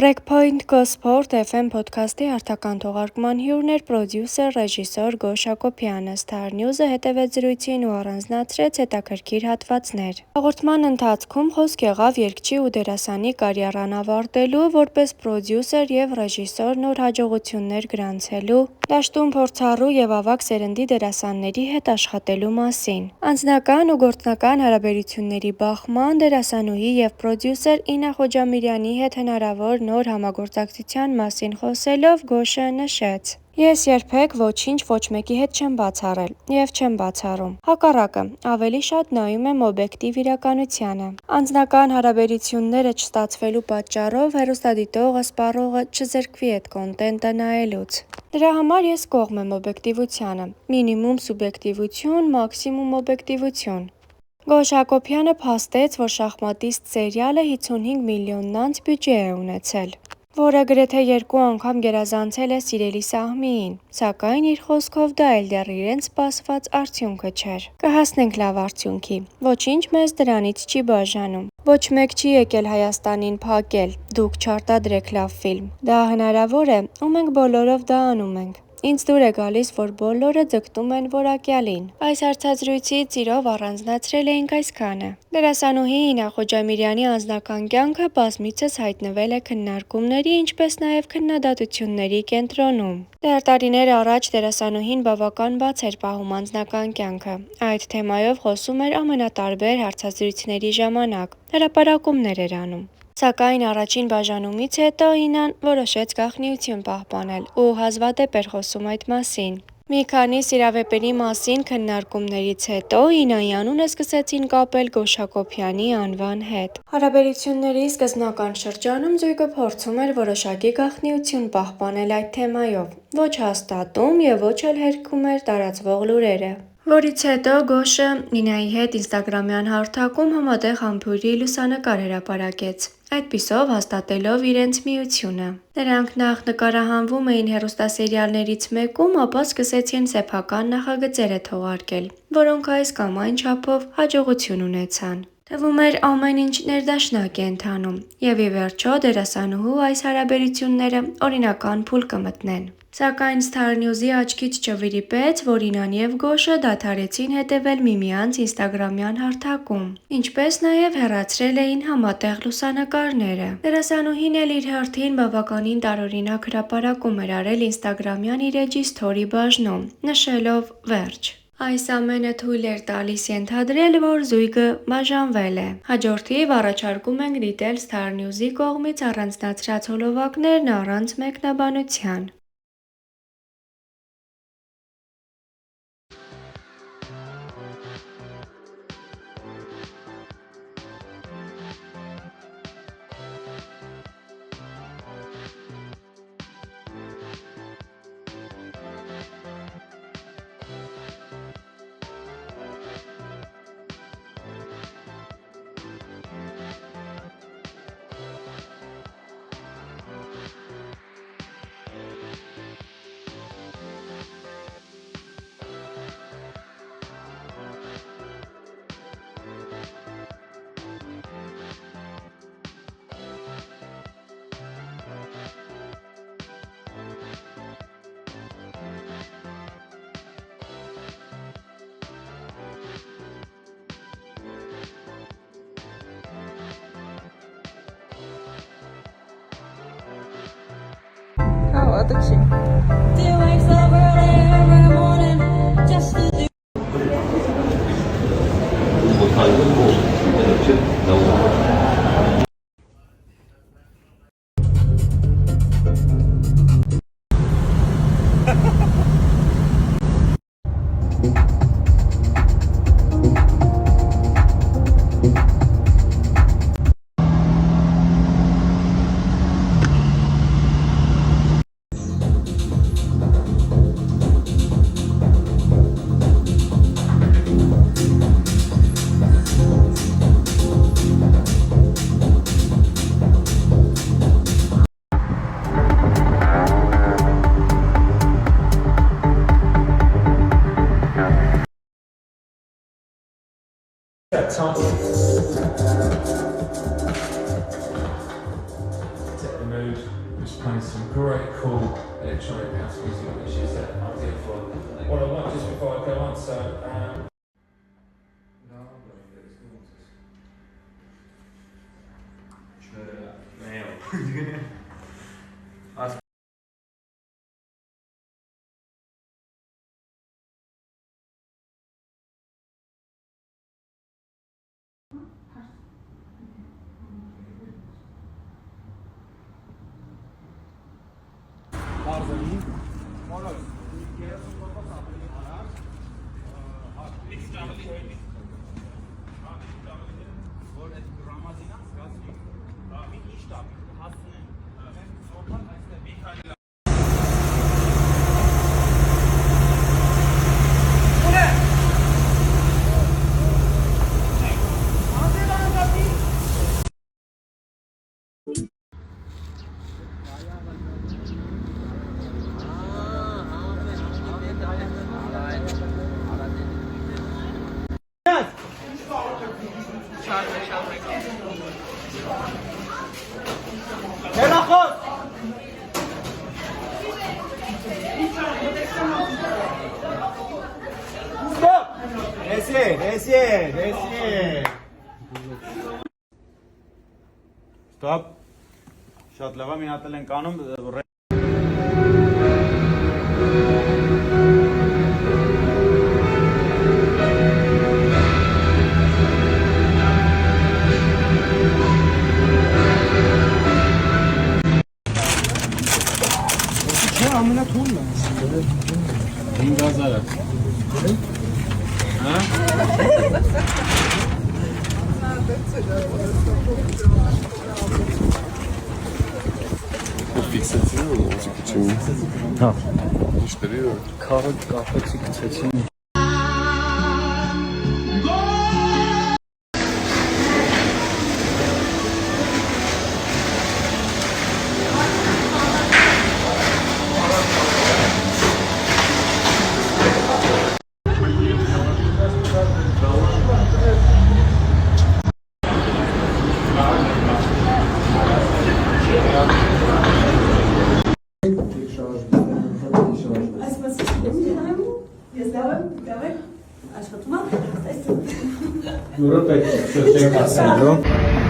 Breakpoint Sport FM փոդքասթի հերթական թողարկման հյուրն էր պրոդյուսեր, ռեժիսոր Գոշ Հակոբյանը։ Star News-ը հետևեց զրույցին ու առանձնացրեց հետաքրքիր հատվածներ։ Հաղորդման ընթացքում խոսք եղավ երգչի ու դերասանի կարիերան ավարտելու, որպես պրոդյուսեր և ռեժիսոր նոր հաջողություններ գրանցելու, դաշտում փորձառու և ավագ սերնդի դերասանների հետ աշխատելու մասին։ Անձնական ու գործնական հարաբերությունների բախման, դերասանուհի և պրոդյուսեր Ինա Խոջամիրյանի հետ հնարավոր նոր համագործակցության մասին խոսելով Գոշը նշեց. Ես երբեք ոչինչ ոչ մեկի հետ չեմ բացառել և չեմ բացառում։ Հակառակը, ավելի շատ նայում եմ օբյեկտիվ իրականությանը։ Անձնական հարաբերությունները չստացվելու պատճառով հեռուստադիտողը, սպառողը չզրկվի այդ կոնտենտը նայելուց։ Դրա համար ես կողմ եմ օբյեկտիվությանը։ Մինիմում սուբյեկտիվություն, մաքսիմում օբյեկտիվություն։ Գոշ Հակոբյանը փաստեց, որ շախմատիստ սերիալը 55 միլիոնանց բյուջե է ունեցել, որը գրեթե 2 անգամ գերազանցել է Սիրելի Սահմիին, սակայն իր խոսքով դա էլ դեռ իրենց սպասված արդյունքը չէր։ Կհասնենք լավ արդյունքի։ Ոչինչ մեզ դրանից չի բաժանում։ Ոչ մեկ չի եկել Հայաստանին փակել, դուք չարտադրեք լավ ֆիլմ։ Դա հնարավոր է, ու մենք բոլորով դա անում ենք։ Ինձ դուր է գալիս, որ բոլորը ձգտում են որակյալին։ Այս հարցազրույցից իրով առանձնացրել էինք այսքանը։ Դերասանուհի Ինա Խոջամիրյանի անձնական կյանքը բազմիցս հայտնվել է քննարկումների, ինչպես նաև քննադատությունների կենտրոնում։ Դեռ տարիներ առաջ դերասանուհին բավական բաց էր պահում անձնական կյանքը։ Այդ թեմայով խոսում էր ամենատարբեր հարցազրույցների ժամանակ, հրապարակումներ էր անում։ Սակայն առաջին բաժանումից հետո Ինան որոշեց գաղտնիություն պահպանել ու հազվադեպ էր խոսում այդ մասին։ Մի քանի սիրավեպերի մասին քննարկումներից հետո Ինայի անունը սկսեցին կապել Գոշ Հակոբյանի անվան հետ։ Հարաբերությունների սկզբնական շրջանում զույգը փորձում էր որոշակի գաղտնիություն պահպանել այդ թեմայով, ոչ հաստատում և ոչ էլ հերքում էր տարածվող լուրերը։ Որից հետո Գոշը Ինայի հետ ինստագրամյան հարթակում համատեղ համբույրի լուսանկար հրապարակեց, այդպիսով հաստատելով իրենց միությունը։ Նրանք նախ նկարահանվում էին հեռուստասերիալներից մեկում, ապա սկսեցին սեփական նախագծեր թողարկել, որոնք այս կամ այն չափով հաջողություն ունեցան։ Թվում էր ամեն ինչ ներդաշնակ է ընթանում, և ի վերջո դերասանուհու այս հարաբերությունները օրինական փուլ կմտնեն։ Սակայն Star News-ի աչքից չվրիպեց, որ Ինան և Գոշը դադարեցին հետևել միմյանց ինստագրամյան հարթակում, ինչպես նաև հեռացրել էին համատեղ լուսանկարները։ Դերասանուհին էլ իր հերթին բավականին տարօրինակ հրապարակում էր արել ինստագրամյան իր էջի սթորի բաժնում, նշելով վերջ։ Այս ամենը թույլ էր տալիս ենթադրել, որ զույգը բաժանվել է։ Հաջորդիվ առաջարկում ենք դիտել Star News-ի կողմից առանձնացրած հոլովակներն առանց մեկնաբանության։ Աղատը չի։ Set the mood. great, cool electronic house music which is ideal for what I want just before I go on. So. Stop. Շատ լավ է, մի հատ ենք անում ամենաթունն է։ 5000-ը։ Հա? Ֆիքսեցին ու ոսկիչին։ Հա։ Իշտերի ու Քարը կապեցի գցեցին։ Նորը պետք է չեք ասելու։